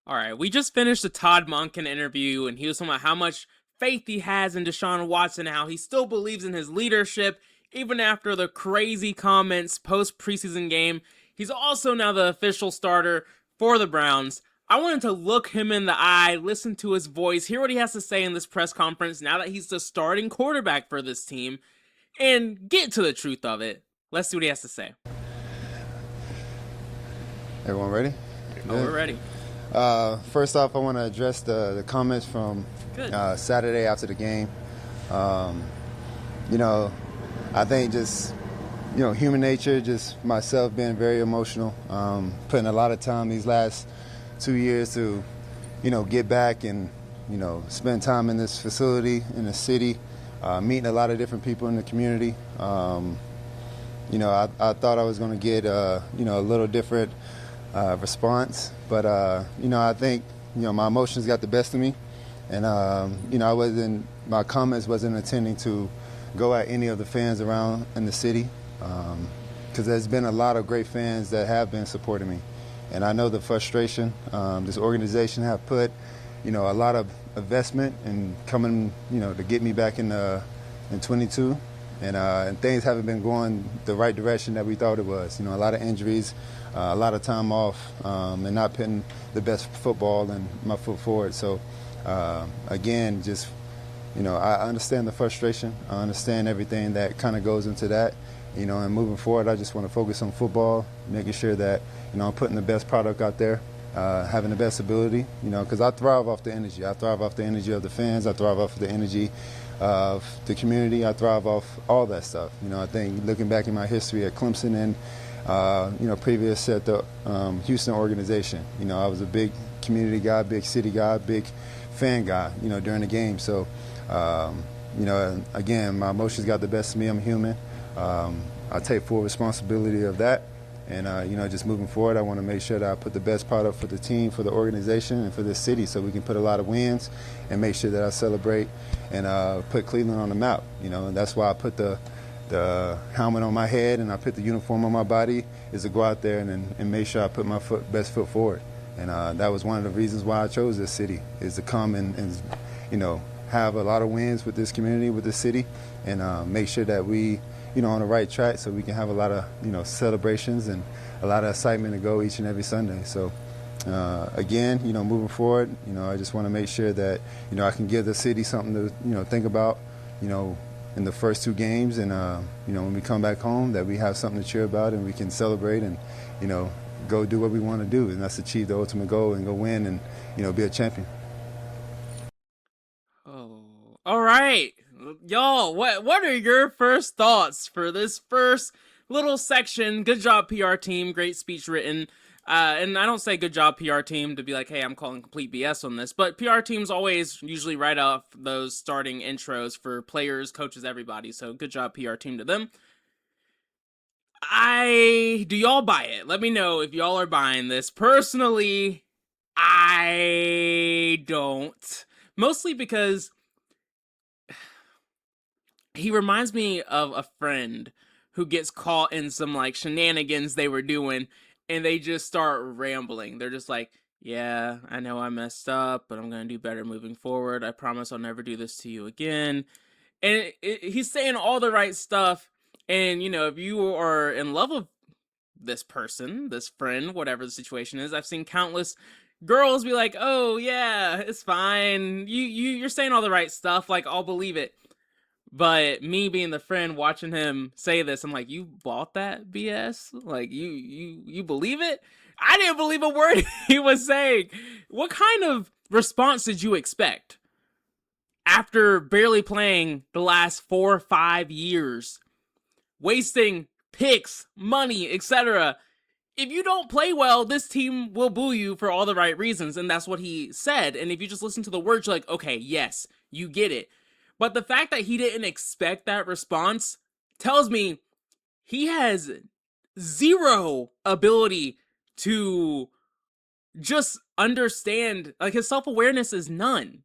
All right, we just finished the Todd Monken interview, and he was talking about how much faith he has in Deshaun Watson, and how he still believes in his leadership, even after the crazy comments post preseason game. He's also now the official starter for the Browns. I wanted to look him in the eye, listen to his voice, hear what he has to say in this press conference now that he's the starting quarterback for this team, and get to the truth of it. Let's see what he has to say. Everyone ready? Oh, we're ready. First off, I want to address the comments from Saturday after the game. I think just, human nature, just myself being very emotional, putting a lot of time these last 2 years to, get back and, spend time in this facility, in the city, meeting a lot of different people in the community. I thought I was going to get, a little different response, but I think my emotions got the best of me, and my comments wasn't intending to go at any of the fans around in the city, because there's been a lot of great fans that have been supporting me, and I know the frustration this organization have put a lot of investment in coming to get me back in 22. And things haven't been going the right direction that we thought it was. A lot of injuries, a lot of time off, and not putting the best football and my foot forward. So, again, just, I understand the frustration. I understand everything that kind of goes into that. And moving forward, I just want to focus on football, making sure that, I'm putting the best product out there, having the best ability, because I thrive off the energy. I thrive off the energy of the fans. I thrive off the energy of the community. I thrive off all that stuff. I think looking back in my history at Clemson and, previous at the Houston organization, I was a big community guy, big city guy, big fan guy, during the game. So, again, my emotions got the best of me. I'm human. I take full responsibility of that. And, just moving forward, I want to make sure that I put the best product for the team, for the organization, and for this city so we can put a lot of wins and make sure that I celebrate and put Cleveland on the map. And that's why I put the helmet on my head and I put the uniform on my body, is to go out there and make sure I put my best foot forward. And that was one of the reasons why I chose this city, is to come and have a lot of wins with this community, with this city, and make sure that we on the right track so we can have a lot of, celebrations and a lot of excitement to go each and every Sunday. So, again, moving forward, I just want to make sure that, I can give the city something to, think about, in the first two games. And, when we come back home, that we have something to cheer about and we can celebrate and, go do what we want to do. And that's achieve the ultimate goal and go win and, be a champion. Oh, all right. Y'all, what are your first thoughts for this first little section? Good job, PR team. Great speech written. And I don't say good job, PR team, to be like, hey, I'm calling complete BS on this. But PR teams always usually write off those starting intros for players, coaches, everybody. So good job, PR team, to them. Do y'all buy it? Let me know if y'all are buying this. Personally, I don't. Mostly because he reminds me of a friend who gets caught in some like shenanigans they were doing, and they just start rambling. They're just like, yeah, I know I messed up, but I'm going to do better moving forward. I promise I'll never do this to you again. And he's saying all the right stuff. And, if you are in love with this person, this friend, whatever the situation is, I've seen countless girls be like, oh, yeah, it's fine. You're saying all the right stuff. Like, I'll believe it. But me being the friend watching him say this, I'm like, you bought that BS? Like, you believe it? I didn't believe a word he was saying. What kind of response did you expect after barely playing the last 4 or 5 years, wasting picks, money, etc.? If you don't play well, this team will boo you for all the right reasons, and that's what he said. And if you just listen to the words, you're like, okay, yes, you get it. But the fact that he didn't expect that response tells me he has zero ability to just understand. Like, his self-awareness is none.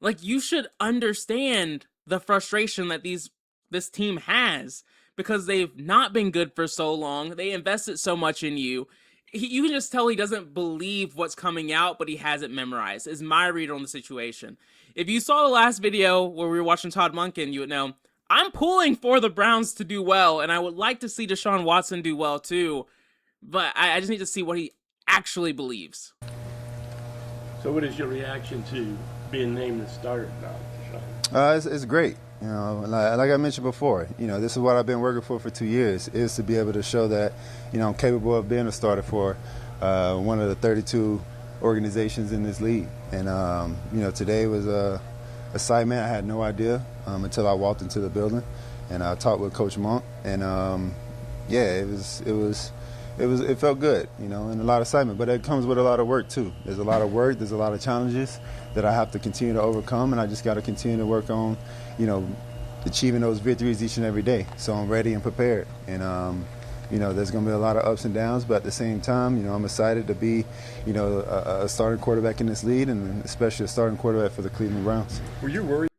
Like, you should understand the frustration that this team has, because they've not been good for so long. They invested so much in you. you can just tell he doesn't believe what's coming out, but he has it memorized, is my read on the situation. If you saw the last video where we were watching Todd Monken, you would know I'm pulling for the Browns to do well, and I would like to see Deshaun Watson do well too, but I just need to see what he actually believes. So what is your reaction to being named the starter now, It's great. You know, like I mentioned before, you know, this is what I've been working for 2 years, is to be able to show that, you know, I'm capable of being a starter for one of the 32 organizations in this league. And, you know, today was a assignment I had no idea until I walked into the building, and I talked with Coach Monk, and yeah, it felt good, you know, and a lot of excitement, but it comes with a lot of work too. There's a lot of work, there's a lot of challenges that I have to continue to overcome, and I just got to continue to work on, you know, achieving those victories each and every day. So I'm ready and prepared, and you know, there's going to be a lot of ups and downs, but at the same time, you know, I'm excited to be, you know, a starting quarterback in this league, and especially a starting quarterback for the Cleveland Browns. Were you worried?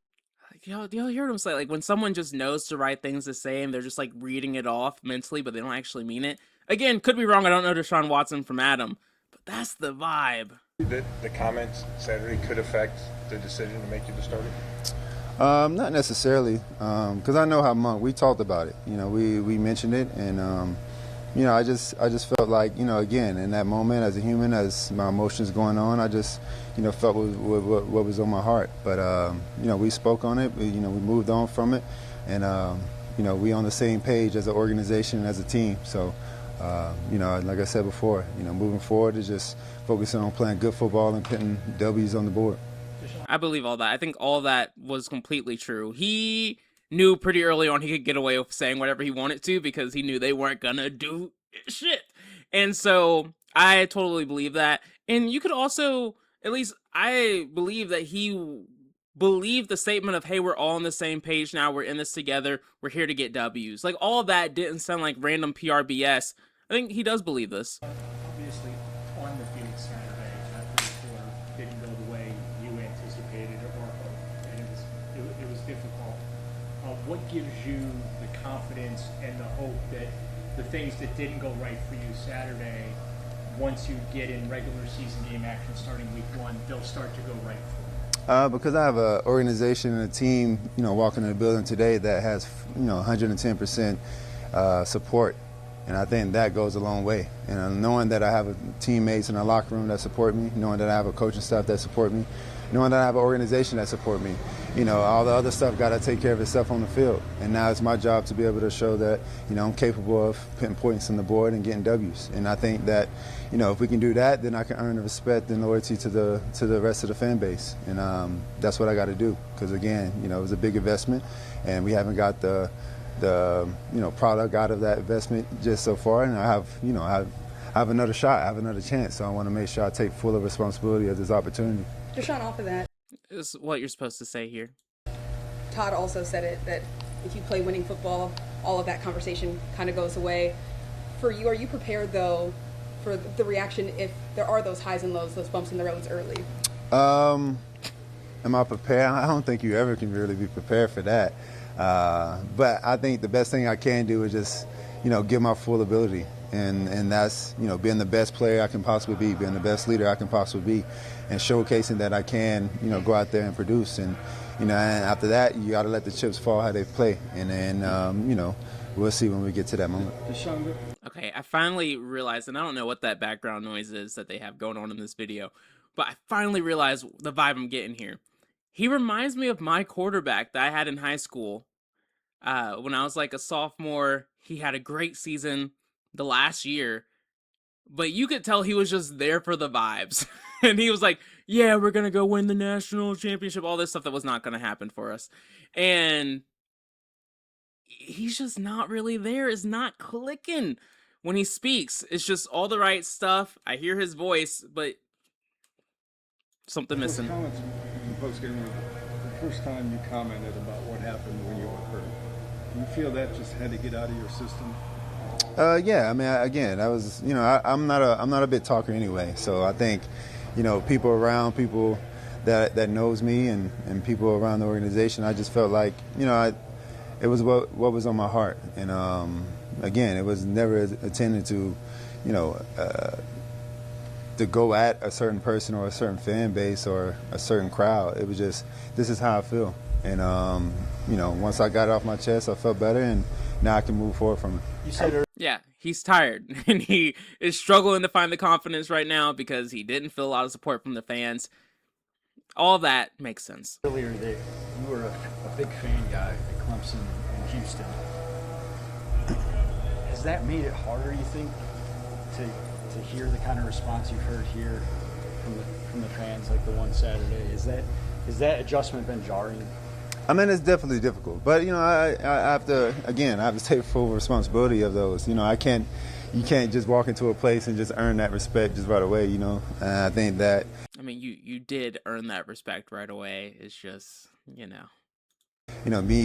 Y'all hear what I'm saying? Like, when someone just knows the right things to say and they're just like reading it off mentally, but they don't actually mean it. Again, could be wrong. I don't know Deshaun Watson from Adam, but that's the vibe. The comments Saturday could affect the decision to make you the starter? Not necessarily, because I know how Monk. We talked about it. You know, we mentioned it, and you know, I just felt like, you know, again, in that moment, as a human, as my emotions going on, I just, you know, felt what was on my heart. But you know, we spoke on it. You know, we moved on from it, and you know, we on the same page as an organization and as a team. So. You know, like I said before, you know, moving forward is just focusing on playing good football and putting W's on the board. I believe all that. I think all that was completely true. He knew pretty early on he could get away with saying whatever he wanted to because he knew they weren't gonna do shit. And so I totally believe that. And you could also, at least I believe that he believed the statement of, hey, we're all on the same page now, we're in this together, we're here to get W's. Like, all of that didn't sound like random PR BS. I think he does believe this. Obviously, on the field Saturday, that first quarter didn't go the way you anticipated or hoped, and it was difficult. What gives you the confidence and the hope that the things that didn't go right for you Saturday, once you get in regular season game action starting week 1, they'll start to go right for you? Because I have an organization and a team, you know, walking in the building today that has, you know, 110% support. And I think that goes a long way. And knowing that I have teammates in the locker room that support me, knowing that I have a coaching staff that support me, knowing that I have an organization that support me, you know, all the other stuff got to take care of itself on the field. And now it's my job to be able to show that, you know, I'm capable of putting points on the board and getting W's. And I think that, you know, if we can do that, then I can earn the respect and loyalty to the rest of the fan base. And that's what I got to do. Because again, you know, it was a big investment, and we haven't got the you know, product out of that investment just so far, and I have, you know, I have another shot, I have another chance, so I want to make sure I take full responsibility of this opportunity. Deshaun, off of that, Is what you're supposed to say here. Todd also said it, that if you play winning football, all of that conversation kind of goes away. For you, are you prepared though for the reaction if there are those highs and lows, those bumps in the roads early? Am I prepared? I don't think you ever can really be prepared for that. But I think the best thing I can do is just, you know, give my full ability. And that's, you know, being the best player I can possibly be, being the best leader I can possibly be, and showcasing that I can, you know, go out there and produce. And, you know, and after that, you got to let the chips fall how they play. And then, you know, we'll see when we get to that moment. Okay, I finally realized, and I don't know what that background noise is that they have going on in this video, but I finally realized the vibe I'm getting here. He reminds me of my quarterback that I had in high school. When I was like a sophomore, he had a great season the last year, but you could tell he was just there for the vibes. And he was like, yeah, we're going to go win the national championship, all this stuff that was not going to happen for us. And he's just not really there. It's not clicking when he speaks. It's just all the right stuff. I hear his voice, but something missing. Comments in post-game were the first time you commented about what happened when you were hurt. Do you feel that just had to get out of your system? Yeah, I mean, again, I was, you know, I'm not a big talker anyway. So I think, you know, people around, people that knows me, and people around the organization, I just felt like, you know, it was what was on my heart. And again, it was never intended to to go at a certain person or a certain fan base or a certain crowd. It was just, this is how I feel. And, once I got it off my chest, I felt better, and now I can move forward from it. You said Yeah, he's tired, and he is struggling to find the confidence right now because he didn't feel a lot of support from the fans. All that makes sense. Earlier that you were a big fan guy at Clemson and Houston. Has that made it harder, you think, to hear the kind of response you've heard here from the fans, like the one Saturday? Has that adjustment been jarring? I mean, it's definitely difficult, but I have to take full responsibility of those. You can't just walk into a place and just earn that respect just right away. And I think that. I mean, you did earn that respect right away. It's just, me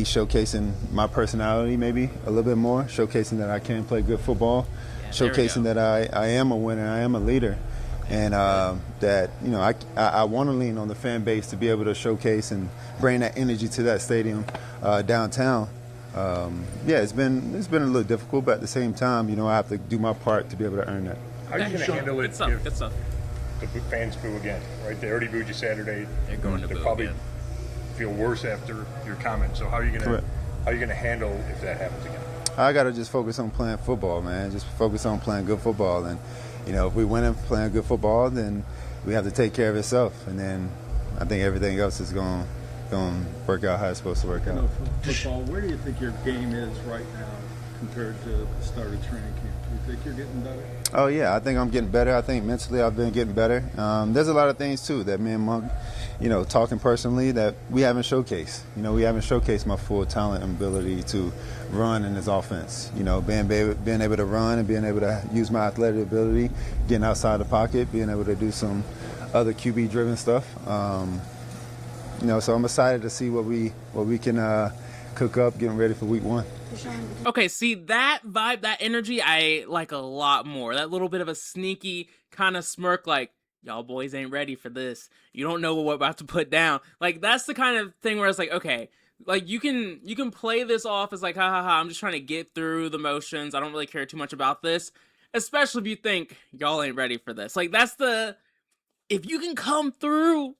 showcasing my personality maybe a little bit more, showcasing that I can play good football, showcasing that I am a winner, I am a leader. And that, I want to lean on the fan base to be able to showcase and bring that energy to that stadium downtown. It's been a little difficult, but at the same time, I have to do my part to be able to earn that. How are you going to handle it good stuff. if the fans boo again, right? They already booed you Saturday. They're going to boo probably again. feel worse after your comment. So how are you going to handle if that happens again? I got to just focus on playing football, man. Just focus on playing good football. And, if we win and playing good football, then we have to take care of itself. And then I think everything else is going to work out how it's supposed to work out. For football, where do you think your game is right now compared to the start of training camp? Do you think you're getting better? Oh, yeah. I think I'm getting better. I think mentally I've been getting better. There's a lot of things, too, that me and Monk, talking personally, that we haven't showcased. We haven't showcased my full talent and ability to run in this offense. Being able to run and being able to use my athletic ability, getting outside the pocket, being able to do some other QB-driven stuff. So I'm excited to see what we can cook up, getting ready for week 1. Okay, see, that vibe, that energy, I like a lot more. That little bit of a sneaky kind of smirk, like, y'all boys ain't ready for this. You don't know what we're about to put down. Like, that's the kind of thing where it's like, okay, like, you can play this off as like, ha ha ha, I'm just trying to get through the motions. I don't really care too much about this. Especially if you think y'all ain't ready for this. Like, that's if you can come through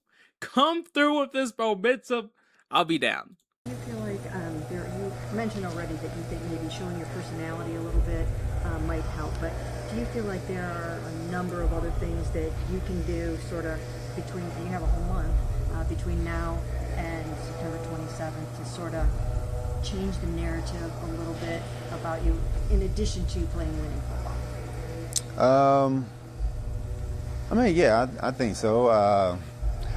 with this momentum, I'll be down. Do you feel like you mentioned already that you think maybe showing your personality a little bit might help, but do you feel like there are a number of other things that you can do sort of between, you have a whole month, between now and September 27th to sort of change the narrative a little bit about you in addition to playing winning football? I think so.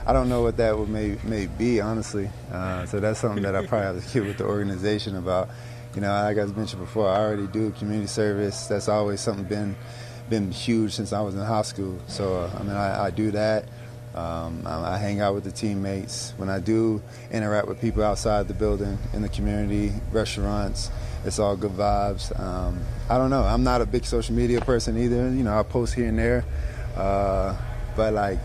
I don't know what that may be, honestly. So that's something that I probably have to get with the organization about. Like I mentioned before, I already do community service. That's always something been huge since I was in high school. So, I do that. I hang out with the teammates. When I do interact with people outside the building, in the community, restaurants, it's all good vibes. I don't know. I'm not a big social media person either. I post here and there. But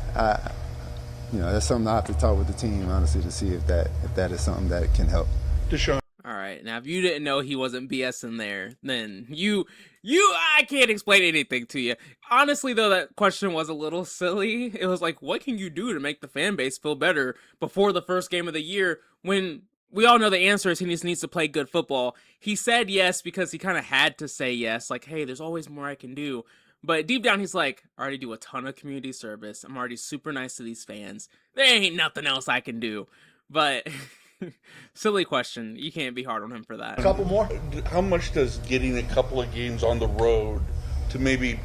that's something I have to talk with the team, honestly, to see if that is something that can help. Deshaun. All right, now if you didn't know he wasn't BSing there, then I can't explain anything to you. Honestly, though, that question was a little silly. It was like, what can you do to make the fan base feel better before the first game of the year when we all know the answer is he just needs to play good football? He said yes because he kind of had to say yes, like, hey, there's always more I can do. But deep down, he's like, I already do a ton of community service. I'm already super nice to these fans. There ain't nothing else I can do. But silly question. You can't be hard on him for that. A couple more? How much does getting a couple of games on the road to maybe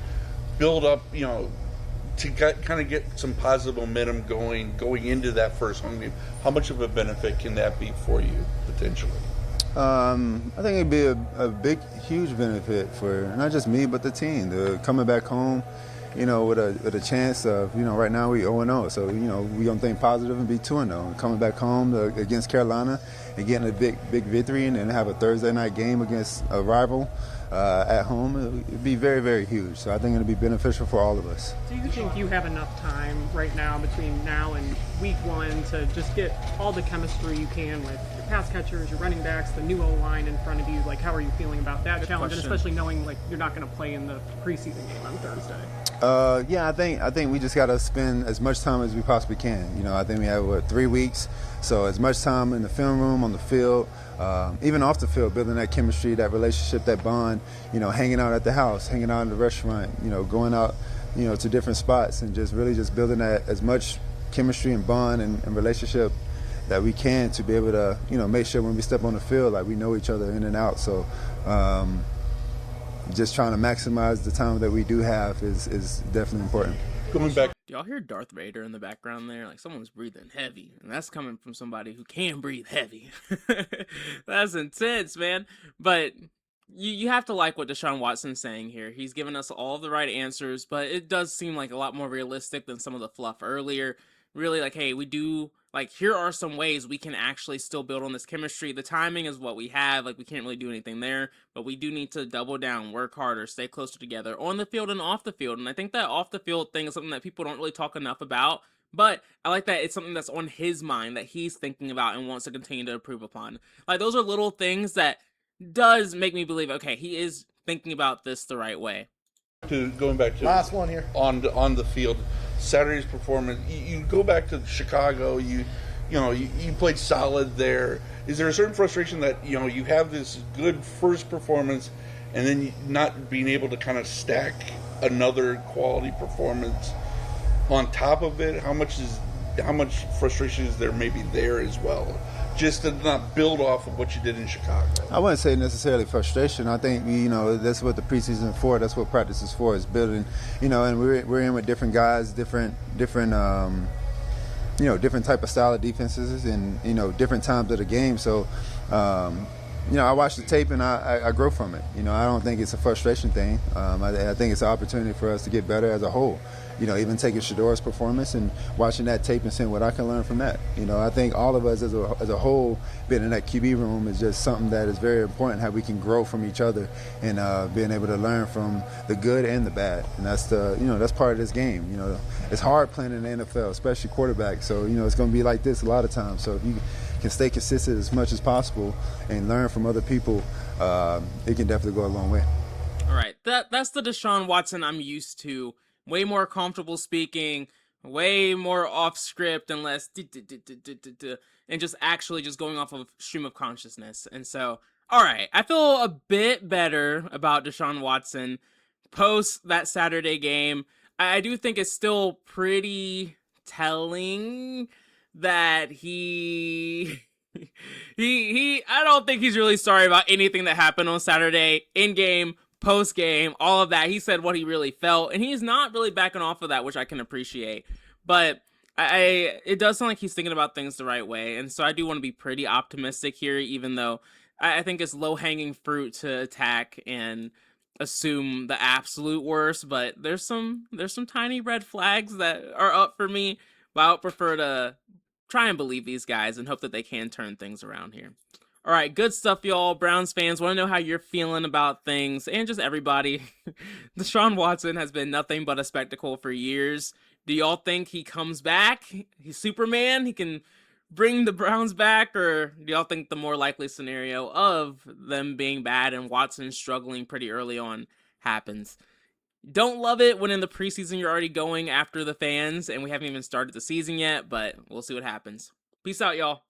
build up, to kind of get some positive momentum going into that first home game, how much of a benefit can that be for you, potentially? I think it'd be a big, huge benefit for not just me, but the team. Coming back home, with a chance of, right now we 0-0. So, we going to think positive and be 2-0. Coming back home against Carolina and getting a big victory and then have a Thursday night game against a rival at home, it'd be very, very huge. So I think it'll be beneficial for all of us. Do you think you have enough time right now between now and week 1 to just get all the chemistry you can with your pass catchers, your running backs, the new O-line in front of you. Like, how are you feeling about that challenge, question. and especially knowing like you're not going to play in the preseason game on Thursday? Yeah, I think we just got to spend as much time as we possibly can. I think we have 3 weeks, so as much time in the film room, on the field, even off the field, building that chemistry, that relationship, that bond. Hanging out at the house, hanging out in the restaurant. Going out, to different spots, and just really just building that as much chemistry and bond and relationship that we can to be able to, make sure when we step on the field, like we know each other in and out. So. Just trying to maximize the time that we do have is definitely important. Coming back, Do y'all hear Darth Vader in the background there? Like someone's breathing heavy, and that's coming from somebody who can breathe heavy. That's intense, man. But you have to like what Deshaun Watson's saying here. He's given us all the right answers, but it does seem like a lot more realistic than some of the fluff earlier. Really, like, hey, we do, like, here are some ways we can actually still build on this chemistry. The timing is what we have. Like, we can't really do anything there, but we do need to double down, work harder, stay closer together on the field and off the field. And I think that off the field thing is something that people don't really talk enough about. But I like that it's something that's on his mind that he's thinking about and wants to continue to improve upon. Like, those are little things that does make me believe, okay, he is thinking about this the right way. going back to Last one here. On the field, Saturday's performance. You go back to Chicago. You played solid there. Is there a certain frustration that you have this good first performance, and then not being able to kind of stack another quality performance on top of it? How much frustration is there maybe there as well? Just to not build off of what you did in Chicago. I wouldn't say necessarily frustration. I think that's what the preseason is for. That's what practice is for. Is building, and we're in with different guys, different different type of style of defenses, and different times of the game. So, I watch the tape and I grow from it. I don't think it's a frustration thing. I think it's an opportunity for us to get better as a whole. Even taking Shador's performance and watching that tape and seeing what I can learn from that. I think all of us as a whole being in that QB room is just something that is very important, how we can grow from each other and being able to learn from the good and the bad. And that's that's part of this game. It's hard playing in the NFL, especially quarterback. So, it's going to be like this a lot of times. So if you can stay consistent as much as possible and learn from other people, it can definitely go a long way. All right, that's the Deshaun Watson I'm used to. Way more comfortable speaking, way more off script and less and just actually just going off of stream of consciousness. And so, all right, I feel a bit better about Deshaun Watson post that Saturday game. I do think it's still pretty telling that he I don't think he's really sorry about anything that happened on Saturday in game, post game, all of that. He said what he really felt, and he's not really backing off of that, which I can appreciate. But it does sound like he's thinking about things the right way, and so I do want to be pretty optimistic here, even though I think it's low hanging fruit to attack and assume the absolute worst. But there's some tiny red flags that are up for me, but I would prefer to try and believe these guys and hope that they can turn things around here. All right, good stuff, y'all. Browns fans, want to know how you're feeling about things, and just everybody. Deshaun Watson has been nothing but a spectacle for years. Do y'all think he comes back? He's Superman? He can bring the Browns back? Or do y'all think the more likely scenario of them being bad and Watson struggling pretty early on happens? Don't love it when in the preseason you're already going after the fans, and we haven't even started the season yet, but we'll see what happens. Peace out, y'all.